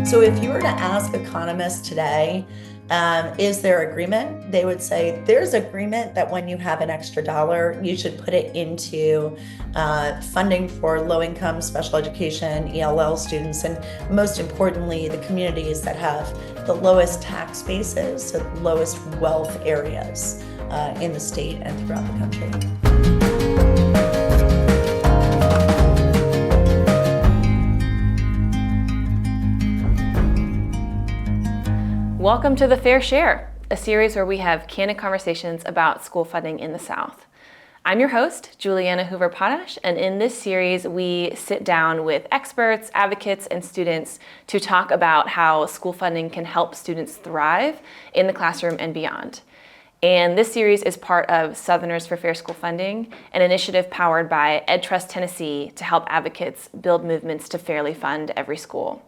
So if you were to ask economists today, is there agreement? They would say there's agreement that when you have an extra dollar, you should put it into funding for low-income special education, ELL students, and most importantly, the communities that have the lowest tax bases, so the lowest wealth areas in the state and throughout the country. Welcome to The Fair Share, a series where we have candid conversations about school funding in the South. I'm your host, Juliana Hoover-Potash, and in this series, we sit down with experts, advocates, and students to talk about how school funding can help students thrive in the classroom and beyond. And this series is part of Southerners for Fair School Funding, an initiative powered by EdTrust-Tennessee to help advocates build movements to fairly fund every school.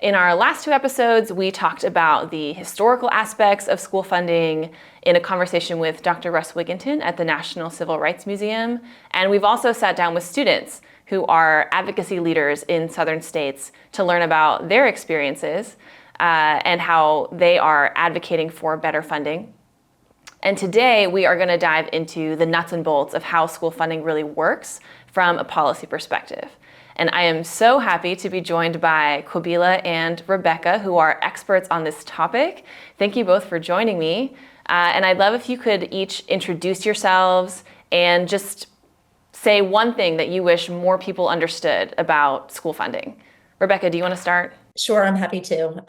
In our last two episodes, we talked about the historical aspects of school funding in a conversation with Dr. Russ Wigginton at the National Civil Rights Museum. And we've also sat down with students who are advocacy leaders in Southern states to learn about their experiences and how they are advocating for better funding. And today, we are going to dive into the nuts and bolts of how school funding really works from a policy perspective. And I am so happy to be joined by Qubilah and Rebecca, who are experts on this topic. Thank you both for joining me. And I'd love if you could each introduce yourselves and just say one thing that you wish more people understood about school funding. Rebecca, do you want to start? Sure, I'm happy to.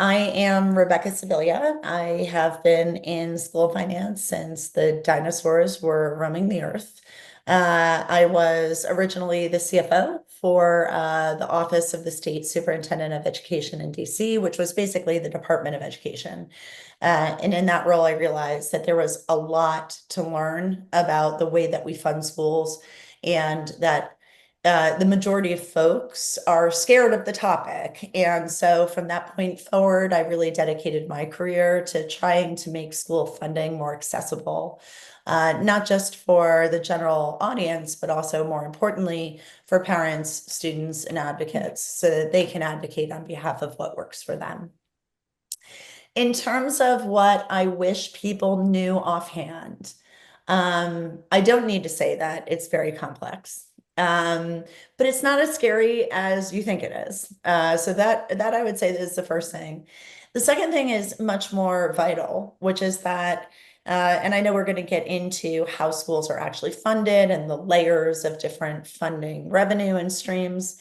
I am Rebecca Sibilia. I have been in school finance since the dinosaurs were roaming the earth. I was originally the CFO for the Office of the State Superintendent of Education in DC, which was basically the Department of Education. And in that role, I realized that there was a lot to learn about the way that we fund schools, and that the majority of folks are scared of the topic. And so from that point forward, I really dedicated my career to trying to make school funding more accessible, not just for the general audience, but also more importantly, for parents, students, and advocates so that they can advocate on behalf of what works for them. In terms of what I wish people knew offhand, I don't need to say that it's very complex. But it's not as scary as you think it is. So that I would say is the first thing. The second thing is much more vital, which is that, and I know we're going to get into how schools are actually funded and the layers of different funding revenue and streams.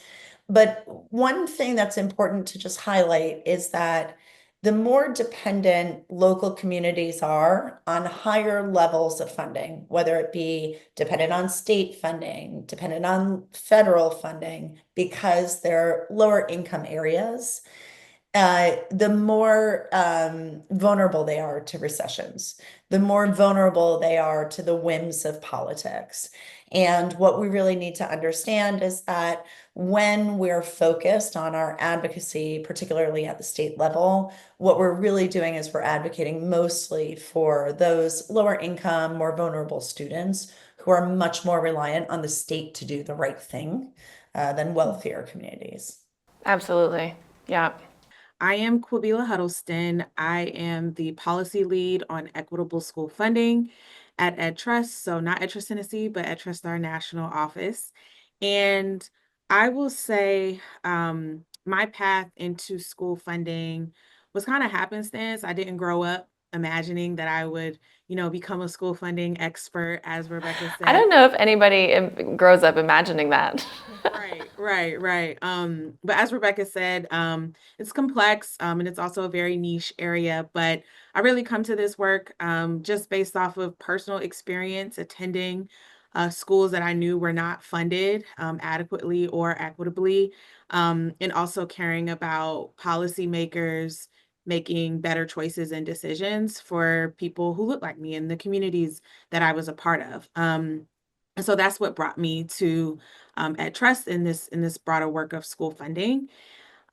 But one thing that's important to just highlight is that the more dependent local communities are on higher levels of funding, whether it be dependent on state funding, dependent on federal funding, because they're lower income areas, the more vulnerable they are to recessions, the more vulnerable they are to the whims of politics. And what we really need to understand is that when we're focused on our advocacy, particularly at the state level, what we're really doing is we're advocating mostly for those lower income, more vulnerable students who are much more reliant on the state to do the right thing than wealthier communities. Absolutely. Yeah. I am Qubilah Huddleston. I am the policy lead on equitable school funding at EdTrust. So not EdTrust-Tennessee, but EdTrust, our national office. And I will say my path into school funding was kind of happenstance. I didn't grow up imagining that I would, become a school funding expert, as Rebecca I said. don't know if anybody grows up imagining that. Right. But as Rebecca said, it's complex, and it's also a very niche area. But I really come to this work just based off of personal experience attending schools that I knew were not funded adequately or equitably, and also caring about policymakers making better choices and decisions for people who look like me in the communities that I was a part of. And so that's what brought me to EdTrust in this broader work of school funding.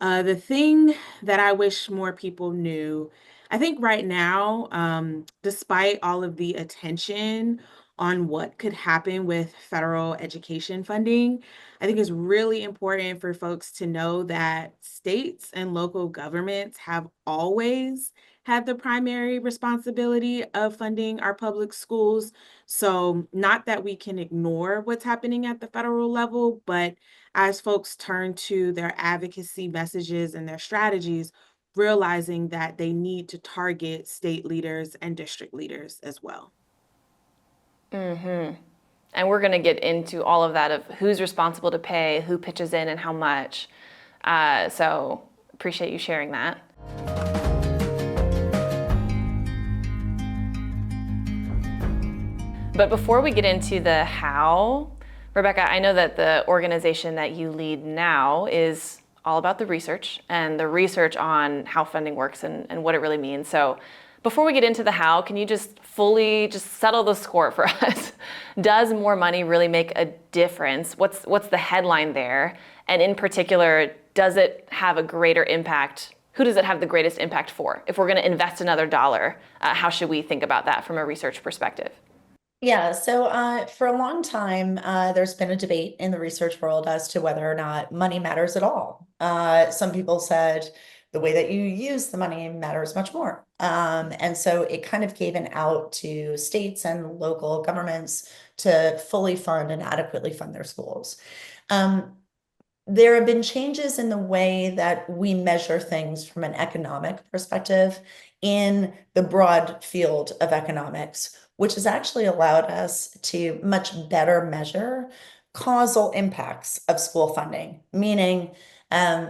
The thing that I wish more people knew, I think right now, despite all of the attention on what could happen with federal education funding. I think it's really important for folks to know that states and local governments have always had the primary responsibility of funding our public schools. So, not that we can ignore what's happening at the federal level, but as folks turn to their advocacy messages and their strategies, realizing that they need to target state leaders and district leaders as well. Mm-hmm. And we're going to get into all of that of who's responsible to pay, who pitches in, and how much. So appreciate you sharing that. But before we get into the how, Rebecca, I know that the organization that you lead now is all about the research and the research on how funding works and what it really means. So before we get into the how, can you just fully just settle the score for us? Does more money really make a difference? What's the headline there? And in particular, does it have a greater impact? Who does it have the greatest impact for? If we're going to invest another dollar, how should we think about that from a research perspective? Yeah, so for a long time, there's been a debate in the research world as to whether or not money matters at all. Some people said the way that you use the money matters much more. And so it kind of gave an out to states and local governments to fully fund and adequately fund their schools. Um, there have been changes in the way that we measure things from an economic perspective in the broad field of economics, which has actually allowed us to much better measure causal impacts of school funding, meaning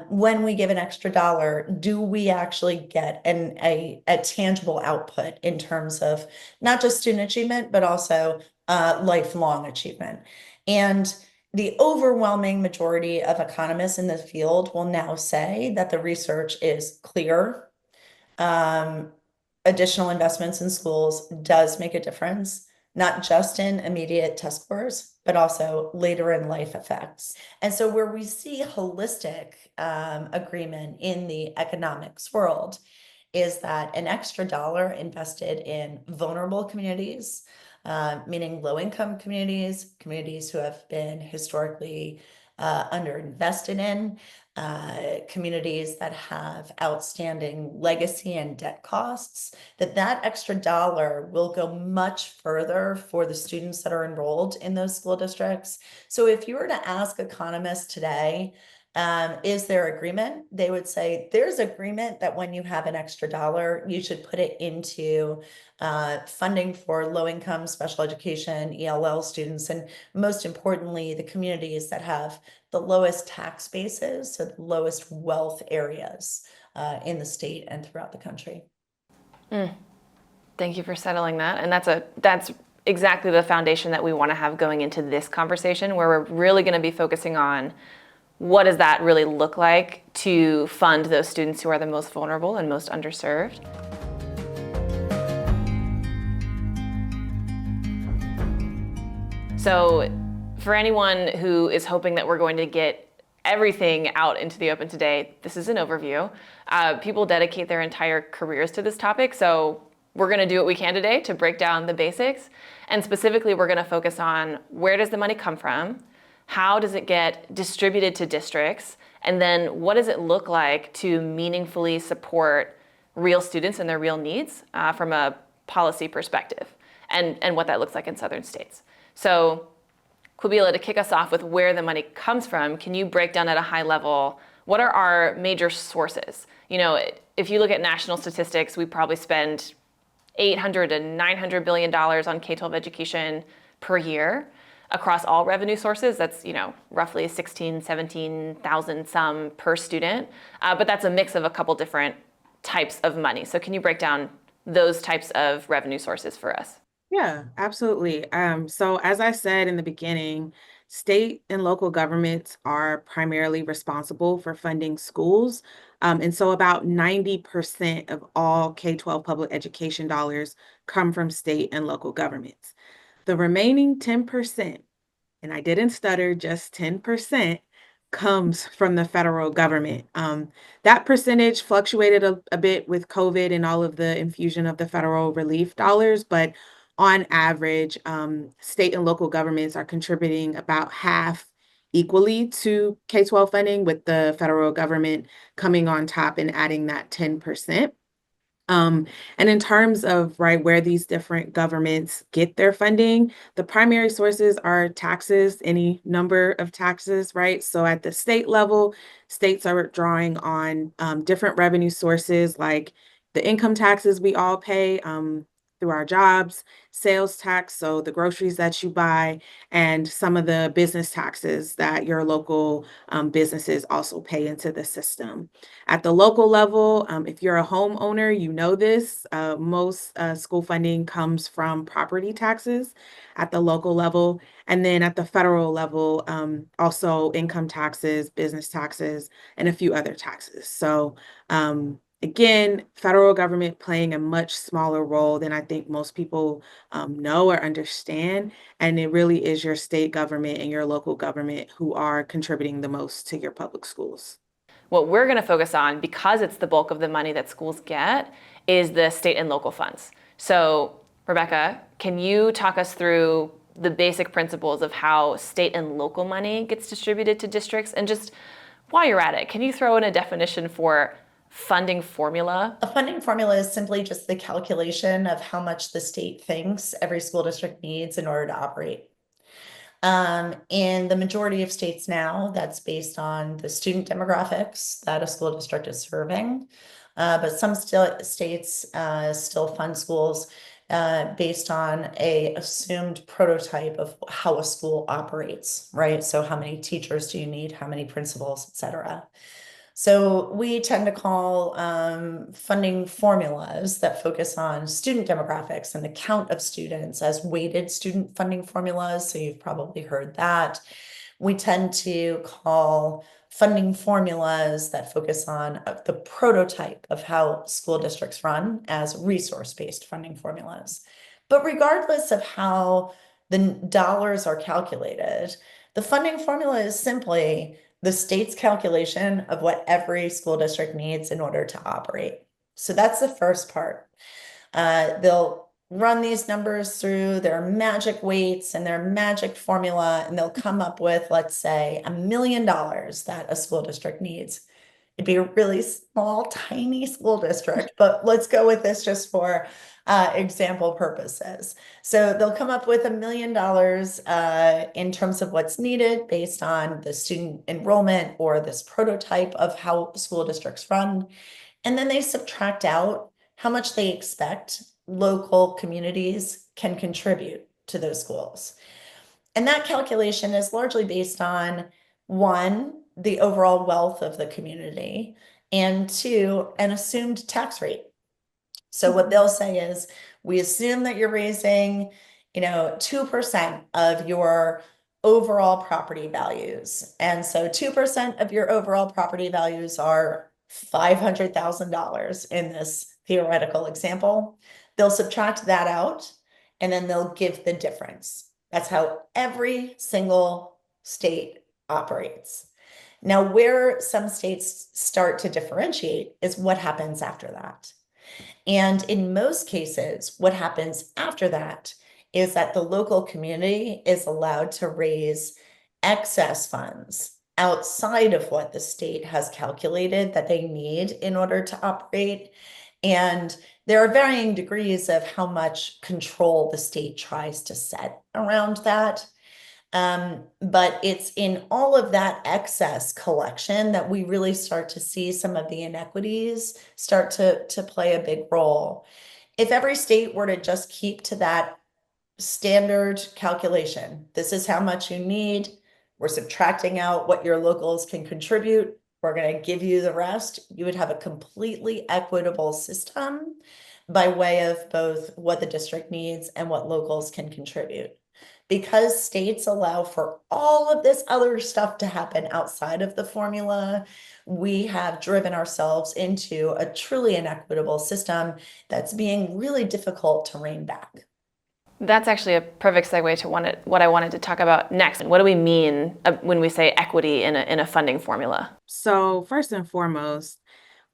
when we give an extra dollar, do we actually get a tangible output in terms of not just student achievement, but also lifelong achievement? And the overwhelming majority of economists in the field will now say that the research is clear. Um, Additional investments in schools does make a difference, not just in immediate test scores, but also later in life effects. And so where we see holistic agreement in the economics world is that an extra dollar invested in vulnerable communities, meaning low-income communities, communities who have been historically underinvested in, communities that have outstanding legacy and debt costs, that extra dollar will go much further for the students that are enrolled in those school districts. So if you were to ask economists today, is there agreement? They would say there's agreement that when you have an extra dollar, you should put it into funding for low-income special education, ELL students, and most importantly, the communities that have the lowest tax bases, so the lowest wealth areas in the state and throughout the country. Thank you for settling that. And that's exactly the foundation that we want to have going into this conversation, where we're really going to be focusing on what does that really look like to fund those students who are the most vulnerable and most underserved. So for anyone who is hoping that we're going to get everything out into the open today, this is an overview. People dedicate their entire careers to this topic, so we're going to do what we can today to break down the basics. And specifically, we're going to focus on where does the money come from? How does it get distributed to districts? And then what does it look like to meaningfully support real students and their real needs from a policy perspective, and what that looks like in southern states. So Qubilah, to kick us off with where the money comes from, can you break down at a high level, what are our major sources? You know, if you look at national statistics, we probably spend $800 to $900 billion on K-12 education per year across all revenue sources. That's, you know, roughly 16, 17,000 some per student. But that's a mix of a couple different types of money. So can you break down those types of revenue sources for us? Yeah, absolutely. So as I said in the beginning, state and local governments are primarily responsible for funding schools. And so about 90% of all K-12 public education dollars come from state and local governments. The remaining 10%, and I didn't stutter, just 10% comes from the federal government. That percentage fluctuated a bit with COVID and all of the infusion of the federal relief dollars, but on average, state and local governments are contributing about half equally to K-12 funding, with the federal government coming on top and adding that 10%. Um, and in terms of right where these different governments get their funding, the primary sources are taxes, any number of taxes, right? So at the state level, states are drawing on different revenue sources like the income taxes we all pay through our jobs, sales tax, so the groceries that you buy, and some of the business taxes that your local businesses also pay into the system. At the local level, if you're a homeowner, you know this. Most school funding comes from property taxes at the local level. And then at the federal level, also income taxes, business taxes, and a few other taxes. So again, federal government playing a much smaller role than I think most people know or understand. And it really is your state government and your local government who are contributing the most to your public schools. What we're going to focus on, because it's the bulk of the money that schools get, is the state and local funds. So, Rebecca, can you talk us through the basic principles of how state and local money gets distributed to districts? And just while you're at it, can you throw in a definition for funding formula? A funding formula is simply just the calculation of how much the state thinks every school district needs in order to operate. In the majority of states now, that's based on the student demographics that a school district is serving. But some states still fund schools based on a assumed prototype of how a school operates, right? So how many teachers do you need? How many principals, et cetera? So we tend to call funding formulas that focus on student demographics and the count of students as weighted student funding formulas. So you've probably heard that. We tend to call funding formulas that focus on the prototype of how school districts run as resource-based funding formulas. But regardless of how the dollars are calculated, the funding formula is simply the state's calculation of what every school district needs in order to operate. So that's the first part. They'll run these numbers through their magic weights and their magic formula, and they'll come up with, let's say, $1 million that a school district needs. It'd be a really small, tiny school district, but let's go with this just for example purposes. So they'll come up with $1 million in terms of what's needed based on the student enrollment or this prototype of how school districts run. And then they subtract out how much they expect local communities can contribute to those schools. And that calculation is largely based on one, the overall wealth of the community, and two, an assumed tax rate. So what they'll say is, we assume that you're raising, 2% of your overall property values. And so 2% of your overall property values are $500,000 in this theoretical example. They'll subtract that out and then they'll give the difference. That's how every single state operates. Now, where some states start to differentiate is what happens after that. And in most cases, what happens after that is that the local community is allowed to raise excess funds outside of what the state has calculated that they need in order to operate. And there are varying degrees of how much control the state tries to set around that. But it's in all of that excess collection that we really start to see some of the inequities start to play a big role. If every state were to just keep to that standard calculation, this is how much you need, we're subtracting out what your locals can contribute, we're going to give you the rest, you would have a completely equitable system by way of both what the district needs and what locals can contribute. Because states allow for all of this other stuff to happen outside of the formula, we have driven ourselves into a truly inequitable system that's being really difficult to rein back. That's actually a perfect segue to what I wanted to talk about next. What do we mean when we say equity in a funding formula? So first and foremost,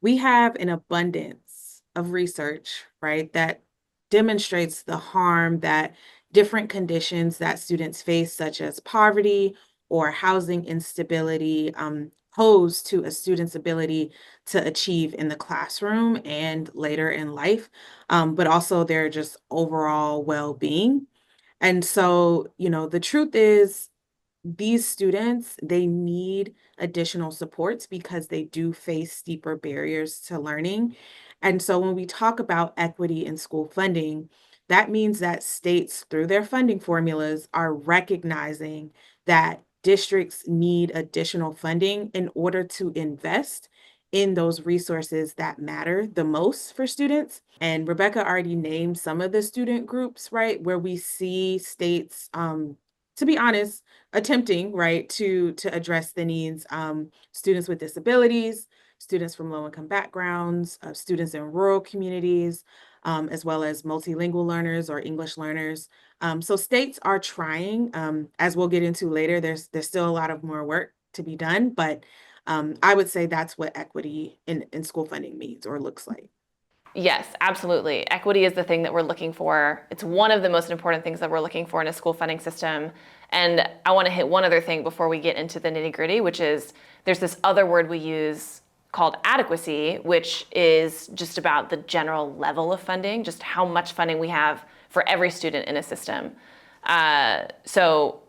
we have an abundance of research, right, that demonstrates the harm that different conditions that students face, such as poverty or housing instability, pose to a student's ability to achieve in the classroom and later in life, but also their just overall well-being. And so, the truth is, these students, they need additional supports because they do face steeper barriers to learning. And so when we talk about equity in school funding, that means that states, through their funding formulas, are recognizing that districts need additional funding in order to invest in those resources that matter the most for students. And Rebecca already named some of the student groups, right, where we see states, to be honest, attempting, right, to address the needs, students with disabilities, students from low-income backgrounds, students in rural communities, as well as multilingual learners or English learners. So states are trying, as we'll get into later, there's still a lot of more work to be done, but I would say that's what equity in school funding means or looks like. Yes, absolutely. Equity is the thing that we're looking for. It's one of the most important things that we're looking for in a school funding system. And I want to hit one other thing before we get into the nitty gritty, which is there's this other word we use called adequacy, which is just about the general level of funding, just how much funding we have for every student in a system. So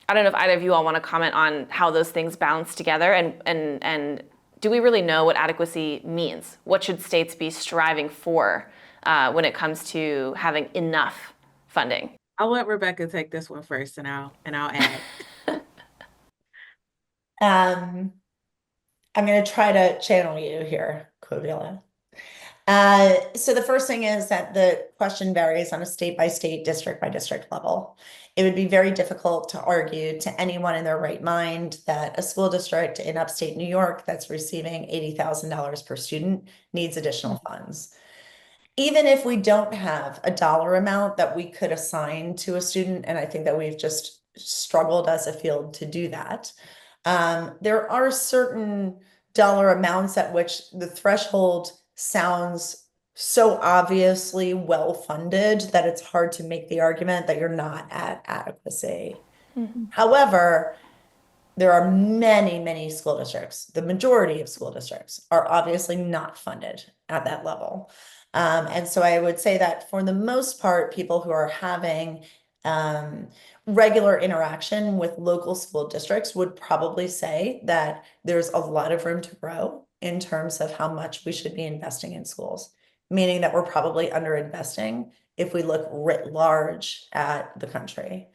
I don't know if either of you all want to comment on how those things balance together, and do we really know what adequacy means? What should states be striving for when it comes to having enough funding? I'll let Rebecca take this one first, and I'll add. Um, I'm going to try to channel you here, Qubilah. So the first thing is that the question varies on a state by state, district by district level. It would be very difficult to argue to anyone in their right mind that a school district in upstate New York that's receiving $80,000 per student needs additional funds. Even if we don't have a dollar amount that we could assign to a student, and I think that we've just struggled as a field to do that, there are certain dollar amounts at which the threshold sounds so obviously well funded that it's hard to make the argument that you're not at adequacy. However, there are many, many school districts. The majority of school districts are obviously not funded at that level. And so I would say that for the most part, people who are having regular interaction with local school districts would probably say that there's a lot of room to grow in terms of how much we should be investing in schools, meaning that we're probably underinvesting if we look writ large at the country.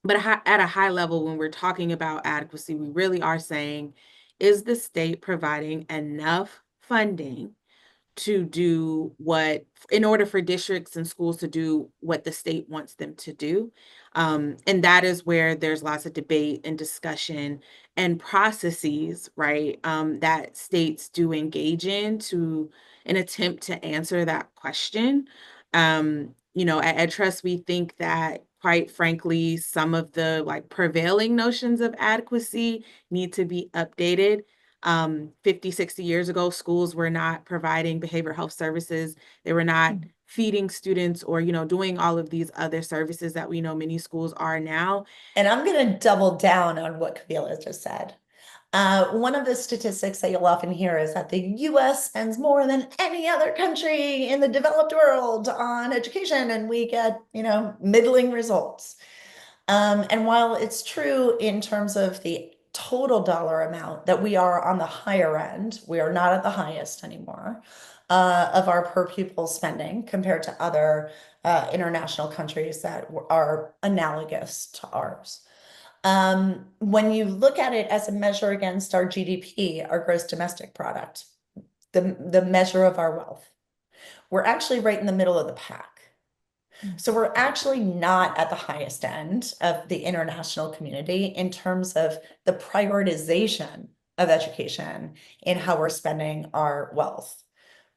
But at a high level, when we're talking about adequacy, we really are saying, is the state providing enough funding to do what, in order for districts and schools to do what the state wants them to do? And that is where there's lots of debate and discussion and processes, right, that states do engage in to an attempt to answer that question. At EdTrust, we think that, quite frankly, some of the like prevailing notions of adequacy need to be updated. 50, 60 years ago, schools were not providing behavioral health services. They were not feeding students or, doing all of these other services that we know many schools are now. And I'm going to double down on what Qubilah just said. One of the statistics that you'll often hear is that the US spends more than any other country in the developed world on education, and we get, middling results. And while it's true in terms of the total dollar amount that we are on the higher end, we are not at the highest anymore of our per pupil spending compared to other international countries that are analogous to ours. When you look at it as a measure against our GDP, our gross domestic product, the measure of our wealth, we're actually right in the middle of the pack. So we're actually not at the highest end of the international community in terms of the prioritization of education in how we're spending our wealth.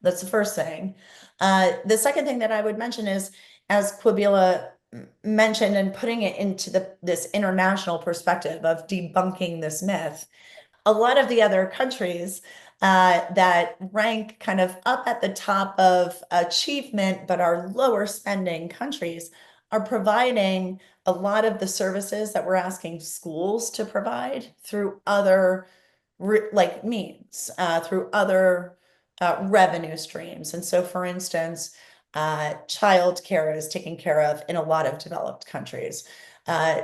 That's the first thing. The second thing that I would mention is, as Qubilah mentioned, and putting it into this international perspective of debunking this myth, a lot of the other countries that rank kind of up at the top of achievement, but are lower spending countries are providing a lot of the services that we're asking schools to provide through other like means, through other revenue streams. And so, for instance, childcare is taken care of in a lot of developed countries.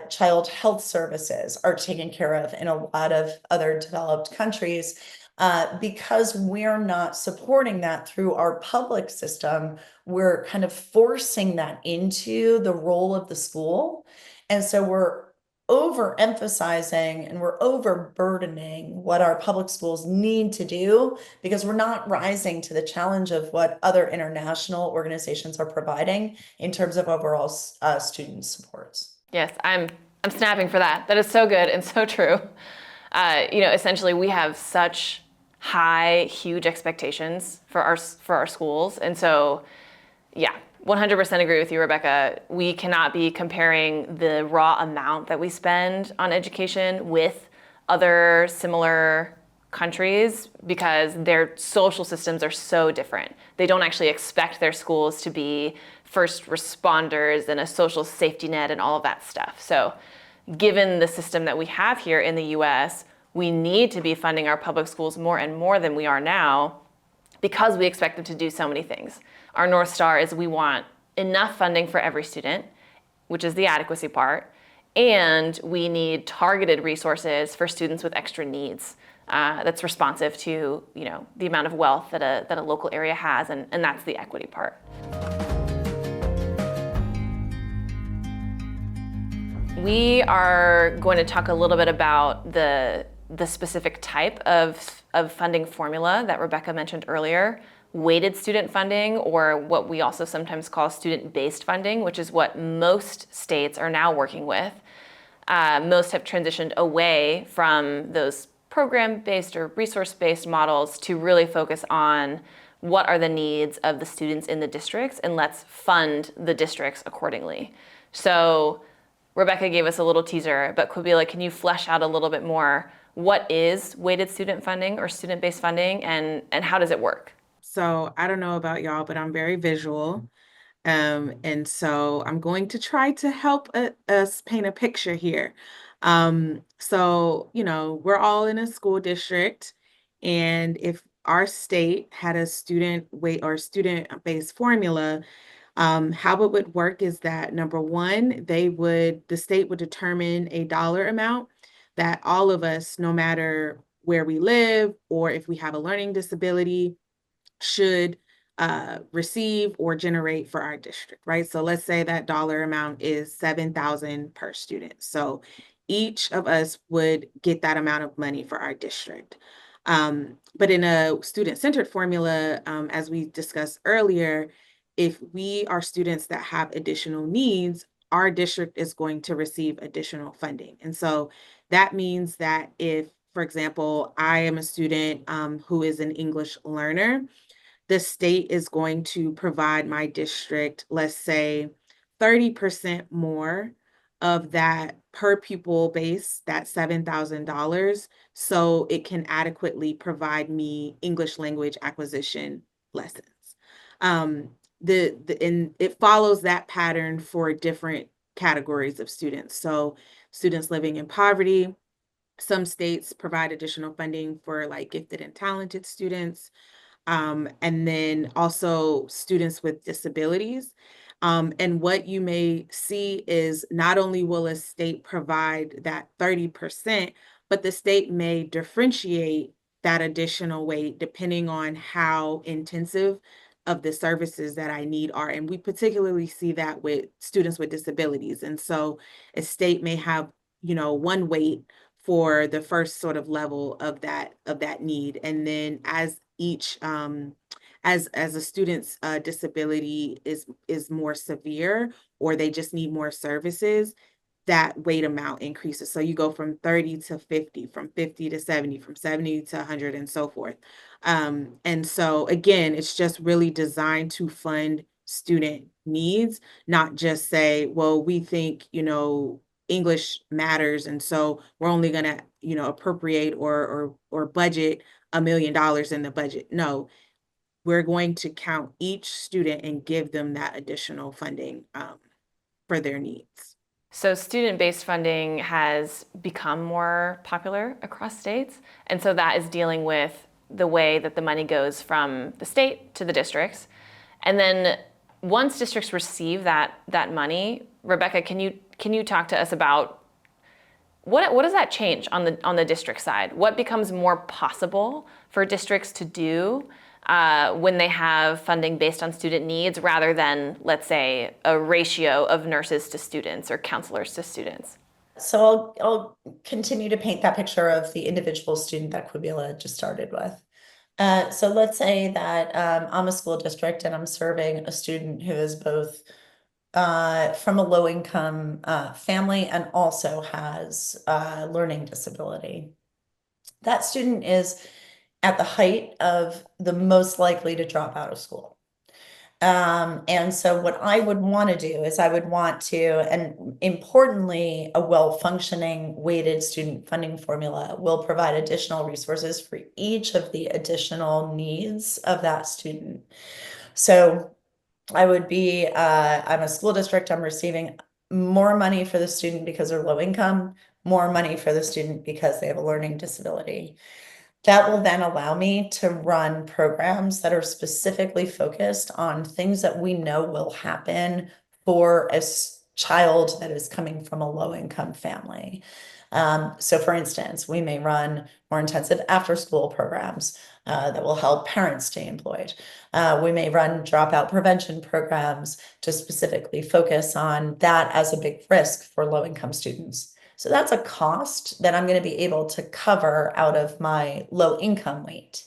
Child health services are taken care of in a lot of other developed countries. Because we're not supporting that through our public system, we're kind of forcing that into the role of the school. And so we're overemphasizing and we're overburdening what our public schools need to do because we're not rising to the challenge of what other international organizations are providing in terms of overall student supports. Yes, I'm snapping for that. That is so good and so true. Essentially, we have such high, huge expectations for our schools, and so yeah, 100% agree with you, Rebecca. We cannot be comparing the raw amount that we spend on education with other similar countries because their social systems are so different. They don't actually expect their schools to be first responders and a social safety net and all of that stuff. So, given the system that we have here in the US, we need to be funding our public schools more and more than we are now because we expect them to do so many things. Our North Star is we want enough funding for every student, which is the adequacy part, and we need targeted resources for students with extra needs that's responsive to the amount of wealth that a local area has, and that's the equity part. We are going to talk a little bit about the specific type of funding formula that Rebecca mentioned earlier, weighted student funding, or what we also sometimes call student-based funding, which is what most states are now working with. Most have transitioned away from those program-based or resource-based models to really focus on what are the needs of the students in the districts, and let's fund the districts accordingly. So Rebecca gave us a little teaser, but Qubilah, can you flesh out a little bit more? What is weighted student funding or student-based funding, and how does it work? So I don't know about y'all, but I'm very visual. And so I'm going to try to help us paint a picture here. We're all in a school district, and if our state had a student weight or student-based formula, how it would work is that number one, the state would determine a dollar amount that all of us, no matter where we live or if we have a learning disability, should receive or generate for our district, right? So let's say that dollar amount is 7,000 per student. So each of us would get that amount of money for our district. But in a student-centered formula, as we discussed earlier, if we are students that have additional needs, our district is going to receive additional funding. And so that means that if, for example, I am a student who is an English learner, the state is going to provide my district, let's say, 30% more of that per pupil base, that $7,000, so it can adequately provide me English language acquisition lessons. Um, and it follows that pattern for different categories of students. So students living in poverty, some states provide additional funding for like gifted and talented students. And then also students with disabilities. And what you may see is not only will a state provide that 30%, but the state may differentiate that additional weight depending on how intensive of the services that I need are. And we particularly see that with students with disabilities. And so a state may have, one weight for the first sort of level of that need. And then as each as a student's disability is more severe, or they just need more services, that weight amount increases. So you go from 30 to 50, from 50 to 70, from 70 to 100, and so forth. And so again, it's just really designed to fund student needs, not just say, well, we think, English matters, and so we're only going to, appropriate or budget $1 million in the budget. No, we're going to count each student and give them that additional funding for their needs. So student-based funding has become more popular across states, and so that is dealing with the way that the money goes from the state to the districts. And then once districts receive that money, Rebecca, can you talk to us about what does that change on the district side? What becomes more possible for districts to do when they have funding based on student needs rather than, let's say, a ratio of nurses to students or counselors to students? So I'll continue to paint that picture of the individual student that Qubilah just started with. So let's say that I'm a school district and I'm serving a student who is both from a low-income family and also has a learning disability. That student is at the height of the most likely to drop out of school. And so what I would want to do is I would want to, and importantly, a well-functioning weighted student funding formula will provide additional resources for each of the additional needs of that student. So I would be, I'm a school district, I'm receiving more money for the student because they're low income, more money for the student because they have a learning disability. That will then allow me to run programs that are specifically focused on things that we know will happen for a child that is coming from a low-income family. So for instance, we may run more intensive after-school programs that will help parents stay employed. We may run dropout prevention programs to specifically focus on that as a big risk for low-income students. So that's a cost that I'm going to be able to cover out of my low income weight.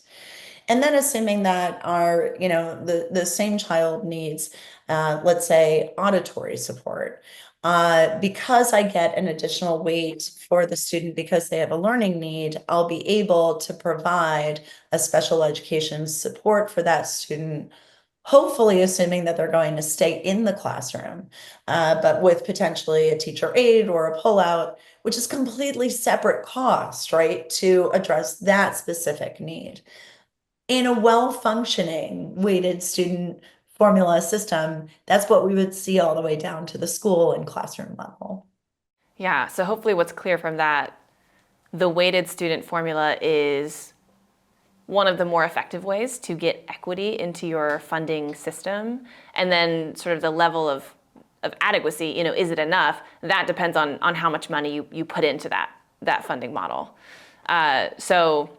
And then assuming that the same child needs, let's say, auditory support, because I get an additional weight for the student because they have a learning need, I'll be able to provide a special education support for that student, hopefully assuming that they're going to stay in the classroom, but with potentially a teacher aide or a pullout, which is completely separate cost, right, to address that specific need. In a well-functioning weighted student formula system, that's what we would see all the way down to the school and classroom level. Yeah, so hopefully what's clear from that, the weighted student formula is one of the more effective ways to get equity into your funding system. And then sort of the level of adequacy, is it enough? That depends on how much money you put into that funding model. So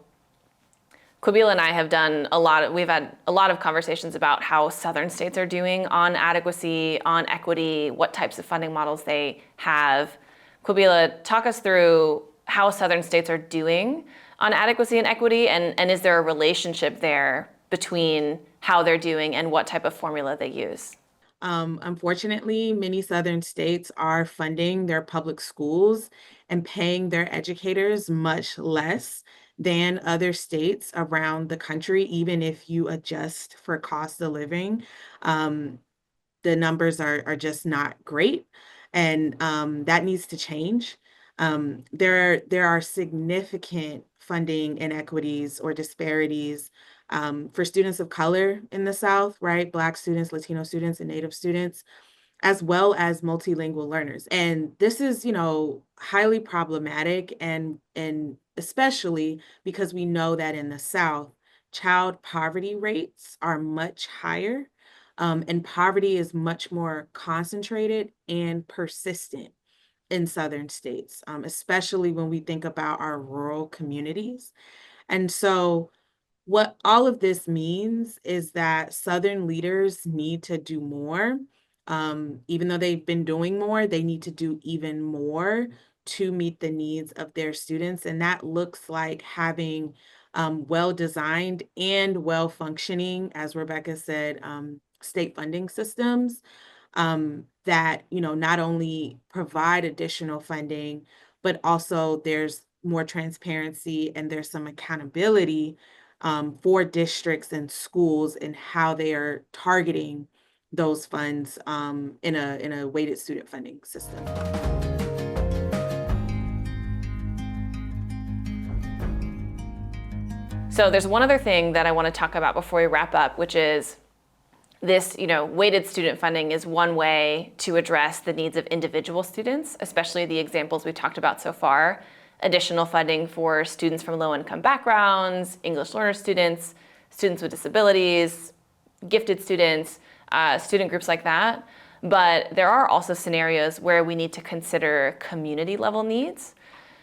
Qubilah and I have we've had a lot of conversations about how Southern states are doing on adequacy, on equity, what types of funding models they have. Qubilah, talk us through how Southern states are doing on adequacy and equity, and is there a relationship there between how they're doing and what type of formula they use? Unfortunately, many Southern states are funding their public schools and paying their educators much less than other states around the country, even if you adjust for cost of living. The numbers are just not great, and that needs to change. There are significant funding inequities or disparities for students of color in the South, right? Black students, Latino students, and Native students, as well as multilingual learners. And this is, highly problematic, and especially because we know that in the South, child poverty rates are much higher, and poverty is much more concentrated and persistent in Southern states, especially when we think about our rural communities. And so what all of this means is that Southern leaders need to do more. Even though they've been doing more, they need to do even more to meet the needs of their students. And that looks like having well-designed and well-functioning, as Rebecca said, state funding systems that, not only provide additional funding, but also there's more transparency and there's some accountability for districts and schools and how they are targeting those funds in a weighted student funding system. So there's one other thing that I want to talk about before we wrap up, which is this, weighted student funding is one way to address the needs of individual students, especially the examples we talked about so far. Additional funding for students from low-income backgrounds, English learner students, students with disabilities, gifted students, student groups like that. But there are also scenarios where we need to consider community level needs.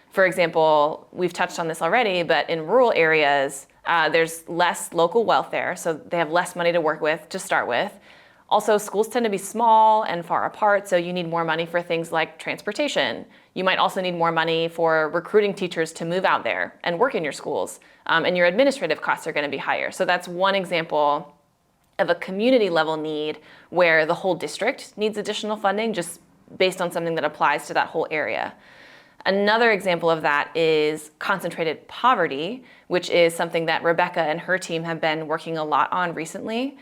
For example, we've touched on this already, but in rural areas, there's less local welfare, so they have less money to work with to start with. Also, schools tend to be small and far apart, so you need more money for things like transportation. You might also need more money for recruiting teachers to move out there and work in your schools, and your administrative costs are going to be higher. So that's one example of a community level need where the whole district needs additional funding just based on something that applies to that whole area. Another example of that is concentrated poverty, which is something that Rebecca and her team have been working a lot on recently.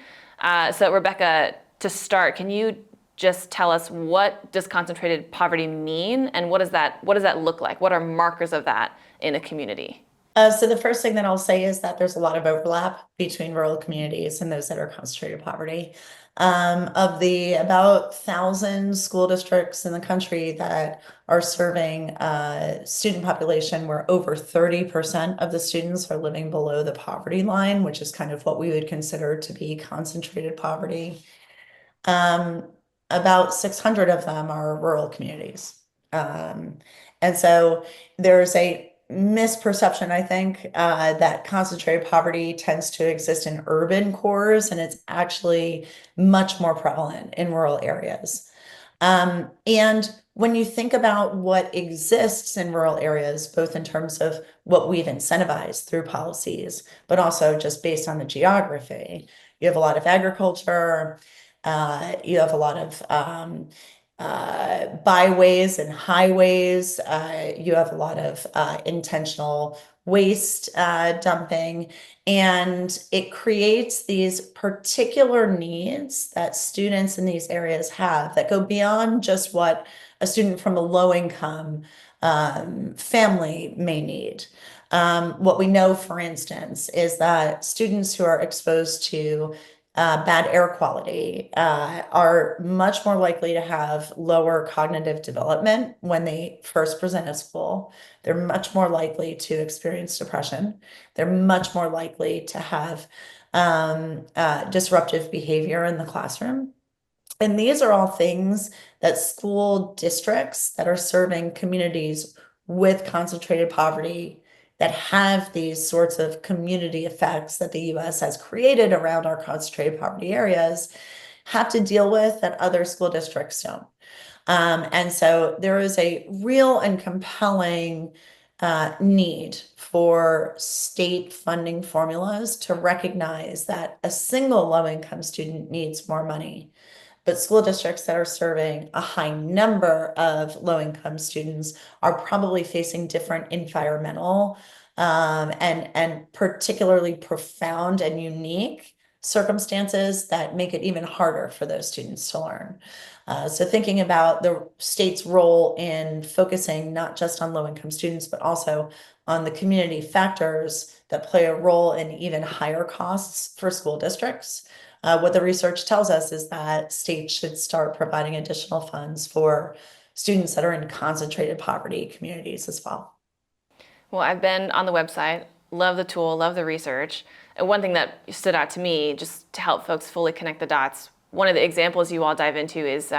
So Rebecca, to start, can you just tell us, what does concentrated poverty mean, and what does that look like? What are markers of that in a community? So the first thing that I'll say is that there's a lot of overlap between rural communities and those that are concentrated poverty. Of the about 1,000 school districts in the country that are serving student population, where over 30% of the students are living below the poverty line, which is kind of what we would consider to be concentrated poverty. About 600 of them are rural communities. And so there's a misperception, I think, that concentrated poverty tends to exist in urban cores, and it's actually much more prevalent in rural areas. And when you think about what exists in rural areas, both in terms of what we've incentivized through policies, but also just based on the geography, you have a lot of agriculture, you have a lot of byways and highways. You have a lot of intentional waste dumping, and it creates these particular needs that students in these areas have that go beyond just what a student from a low income family may need. What we know, for instance, is that students who are exposed to bad air quality are much more likely to have lower cognitive development when they first present at school. They're much more likely to experience depression. They're much more likely to have disruptive behavior in the classroom. And these are all things that school districts that are serving communities with concentrated poverty, that have these sorts of community effects that the US has created around our concentrated poverty areas, have to deal with that other school districts don't. And so there is a real and compelling need for state funding formulas to recognize that a single low-income student needs more money, but school districts that are serving a high number of low-income students are probably facing different environmental and particularly profound and unique circumstances that make it even harder for those students to learn. So thinking about the state's role in focusing not just on low-income students, but also on the community factors that play a role in even higher costs for school districts. What the research tells us is that states should start providing additional funds for students that are in concentrated poverty communities as well. Well, I've been on the website, love the tool, love the research. And one thing that stood out to me, just to help folks fully connect the dots, one of the examples you all dive into is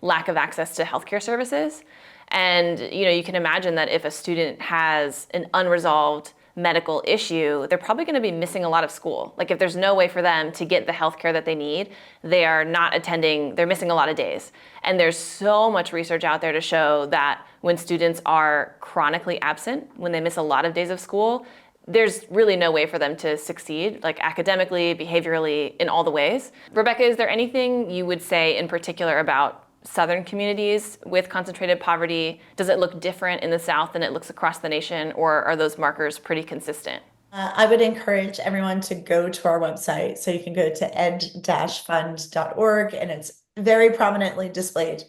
lack of access to healthcare services. And you can imagine that if a student has an unresolved medical issue, they're probably going to be missing a lot of school. Like if there's no way for them to get the healthcare that they need, they are not attending, they're missing a lot of days. And there's so much research out there to show that when students are chronically absent, when they miss a lot of days of school, there's really no way for them to succeed, like academically, behaviorally, in all the ways. Rebecca, is there anything you would say in particular about Southern communities with concentrated poverty? Does it look different in the South than it looks across the nation, or are those markers pretty consistent? I would encourage everyone to go to our website. So you can go to ed-fund.org, and it's very prominently displayed.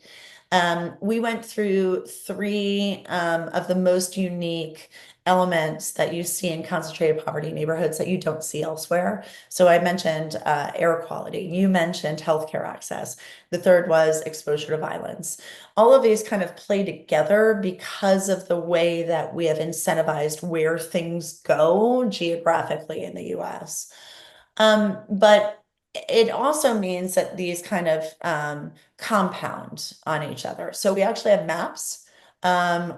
We went through three of the most unique elements that you see in concentrated poverty neighborhoods that you don't see elsewhere. So I mentioned air quality. You mentioned healthcare access. The third was exposure to violence. All of these kind of play together because of the way that we have incentivized where things go geographically in the US. But it also means that these kind of compound on each other. So we actually have maps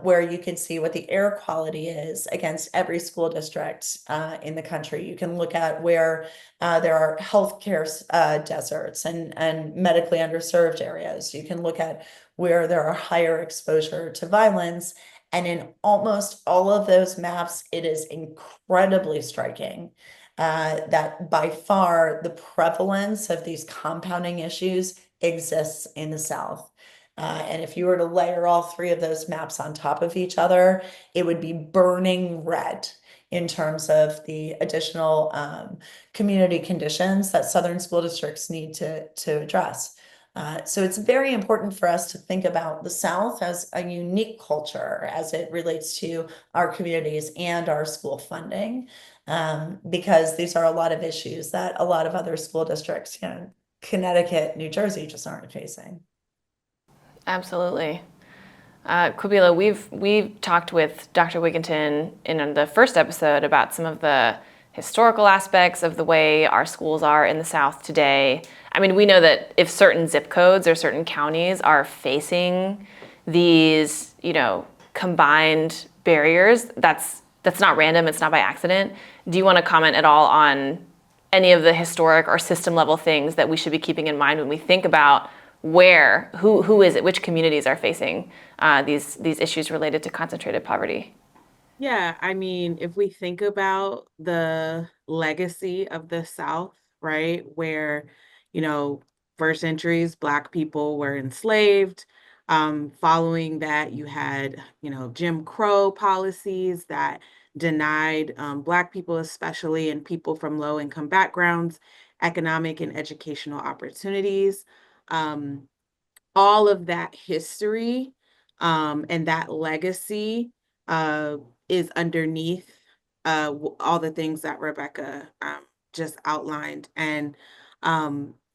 where you can see what the air quality is against every school district in the country. You can look at where there are healthcare deserts and medically underserved areas. You can look at where there are higher exposure to violence. And in almost all of those maps, it is incredibly striking that by far the prevalence of these compounding issues exists in the South. And if you were to layer all three of those maps on top of each other, it would be burning red in terms of the additional community conditions that Southern school districts need to address. So it's very important for us to think about the South as a unique culture as it relates to our communities and our school funding, because these are a lot of issues that a lot of other school districts, Connecticut, New Jersey just aren't facing. Absolutely. Qubilah, we've talked with Dr. Wigginton in the first episode about some of the historical aspects of the way our schools are in the South today. I mean, we know that if certain zip codes or certain counties are facing these, combined barriers, that's not random, it's not by accident. Do you want to comment at all on any of the historic or system level things that we should be keeping in mind when we think about who is it, which communities are facing these issues related to concentrated poverty? Yeah, I mean, if we think about the legacy of the South, right, where, you know, first centuries, Black people were enslaved. Following that, you had, Jim Crow policies that denied Black people, especially and people from low income backgrounds, economic and educational opportunities. Um, all of that history and that legacy uh, is underneath all the things that Rebecca just outlined. And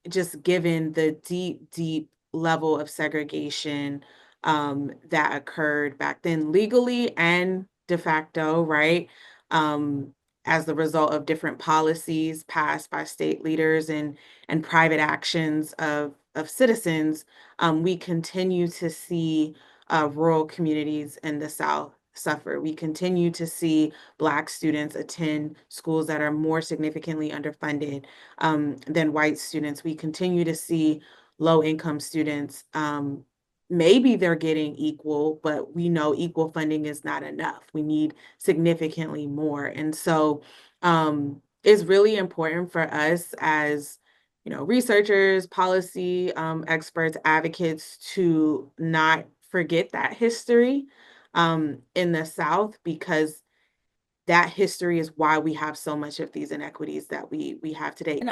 just given the deep, deep level of segregation that occurred back then, legally and de facto, right? Um, as the result of different policies passed by state leaders and private actions of citizens, we continue to see rural communities in the South suffer. We continue to see Black students attend schools that are more significantly underfunded than white students. We continue to see low income students. Maybe they're getting equal, but we know equal funding is not enough. We need significantly more. And so it's really important for us as researchers, policy experts, advocates to not forget that history in the South, because that history is why we have so much of these inequities that we have today. And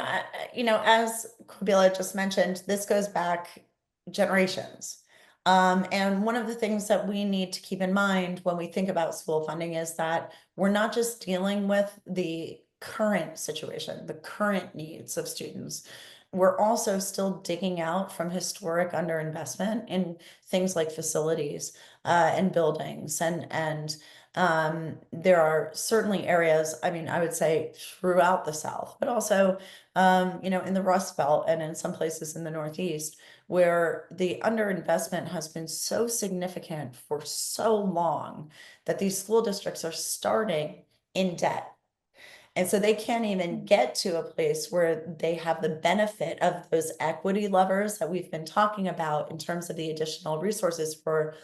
as Qubilah just mentioned, this goes back generations. And one of the things that we need to keep in mind when we think about school funding is that we're not just dealing with the current situation, the current needs of students. We're also still digging out from historic underinvestment in things like facilities and buildings and there are certainly areas, I mean, I would say throughout the South, but also, in the Rust Belt and in some places in the Northeast, where the underinvestment has been so significant for so long that these school districts are starting in debt. And so they can't even get to a place where they have the benefit of those equity levers that we've been talking about in terms of the additional resources for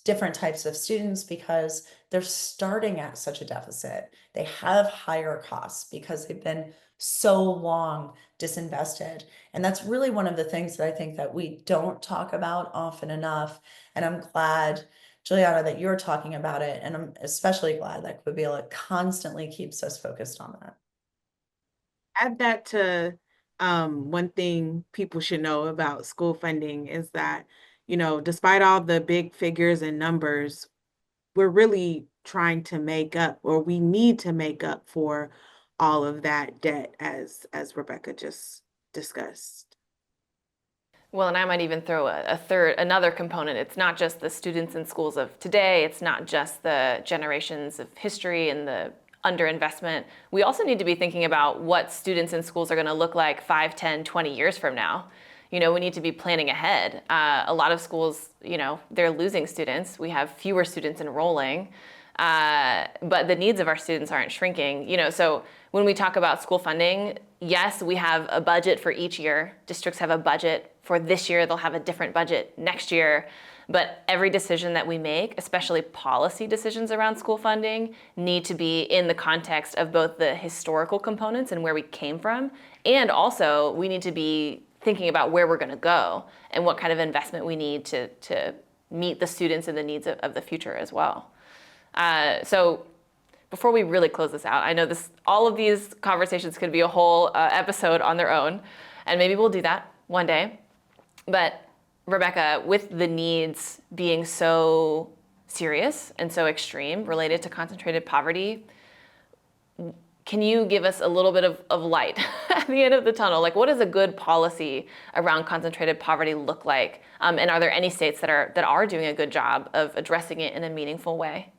different types of students because they're starting at such a deficit. They have higher costs because they've been so long disinvested. And that's really one of the things that I think that we don't talk about often enough. And I'm glad, Juliana, that you're talking about it. And I'm especially glad that Qubilah constantly keeps us focused on that. Add that to one thing people should know about school funding is that, despite all the big figures and numbers, we're really trying to make up, or we need to make up for all of that debt, as Rebecca just discussed. Well, and I might even throw another component. It's not just the students in schools of today. It's not just the generations of history and the underinvestment. We also need to be thinking about what students in schools are going to look like 5, 10, 20 years from now. We need to be planning ahead. A lot of schools, they're losing students. We have fewer students enrolling, but the needs of our students aren't shrinking. So when we talk about school funding, yes, we have a budget for each year. Districts have a budget for this year. They'll have a different budget next year. But every decision that we make, especially policy decisions around school funding, need to be in the context of both the historical components and where we came from, and also we need to be thinking about where we're going to go and what kind of investment we need to meet the students and the needs of the future as well. So before we really close this out, I know all of these conversations could be a whole episode on their own, and maybe we'll do that one day. But Rebecca, with the needs being so serious and so extreme related to concentrated poverty, can you give us a little bit of light at the end of the tunnel? Like, what does a good policy around concentrated poverty look like? And are there any states that are doing a good job of addressing it in a meaningful way?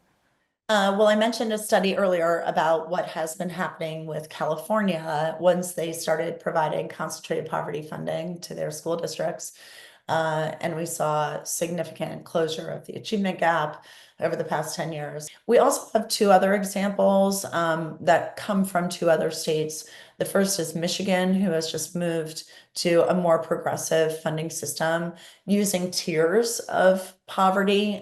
Well, I mentioned a study earlier about what has been happening with California once they started providing concentrated poverty funding to their school districts. And we saw significant closure of the achievement gap over the past 10 years. We also have two other examples that come from two other states. The first is Michigan, who has just moved to a more progressive funding system using tiers of poverty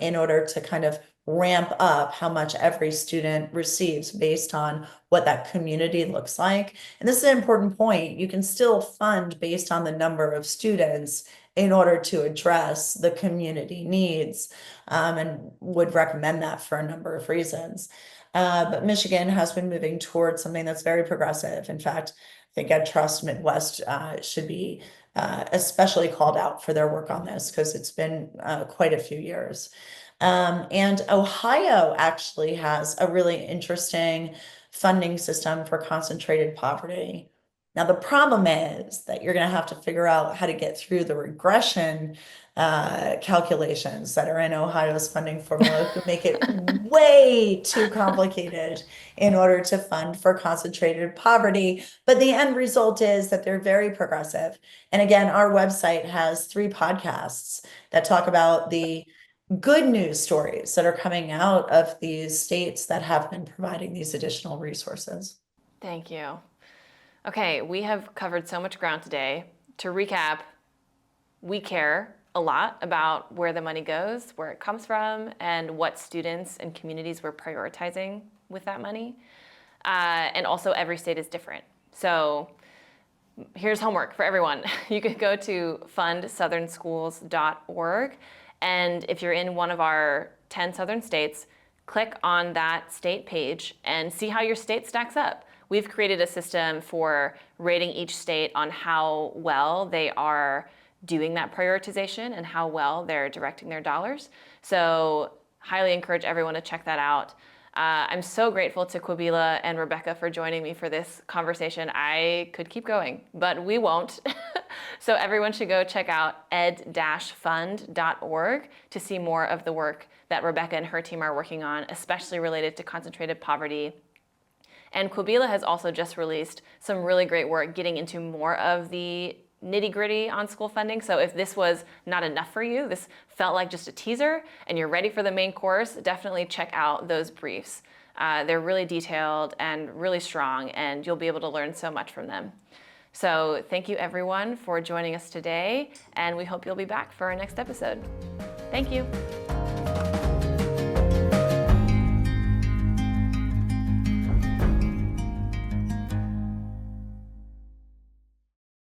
in order to kind of ramp up how much every student receives based on what that community looks like. And this is an important point. You can still fund based on the number of students in order to address the community needs, and would recommend that for a number of reasons. But Michigan has been moving towards something that's very progressive. In fact, I think EdTrust Midwest should be especially called out for their work on this, because it's been quite a few years. And Ohio actually has a really interesting funding system for concentrated poverty. Now, the problem is that you're going to have to figure out how to get through the regression calculations that are in Ohio's funding formula, who make it way too complicated in order to fund for concentrated poverty. But the end result is that they're very progressive. And again, our website has 3 podcasts that talk about the good news stories that are coming out of these states that have been providing these additional resources. Thank you. Okay, we have covered so much ground today. To recap, we care a lot about where the money goes, where it comes from, and what students and communities we're prioritizing with that money. And also, every state is different. So here's homework for everyone. You could go to fundsouthernschools.org, and if you're in one of our 10 southern states, click on that state page and see how your state stacks up. We've created a system for rating each state on how well they are doing that prioritization and how well they're directing their dollars. So highly encourage everyone to check that out. I'm so grateful to Qubilah and Rebecca for joining me for this conversation. I could keep going, but we won't. So everyone should go check out ed-fund.org to see more of the work that Rebecca and her team are working on, especially related to concentrated poverty. And Qubilah has also just released some really great work getting into more of the nitty-gritty on school funding. So if this was not enough for you, this felt like just a teaser, and you're ready for the main course, definitely check out those briefs. They're really detailed and really strong, and you'll be able to learn so much from them. So thank you everyone for joining us today, and we hope you'll be back for our next episode. Thank you.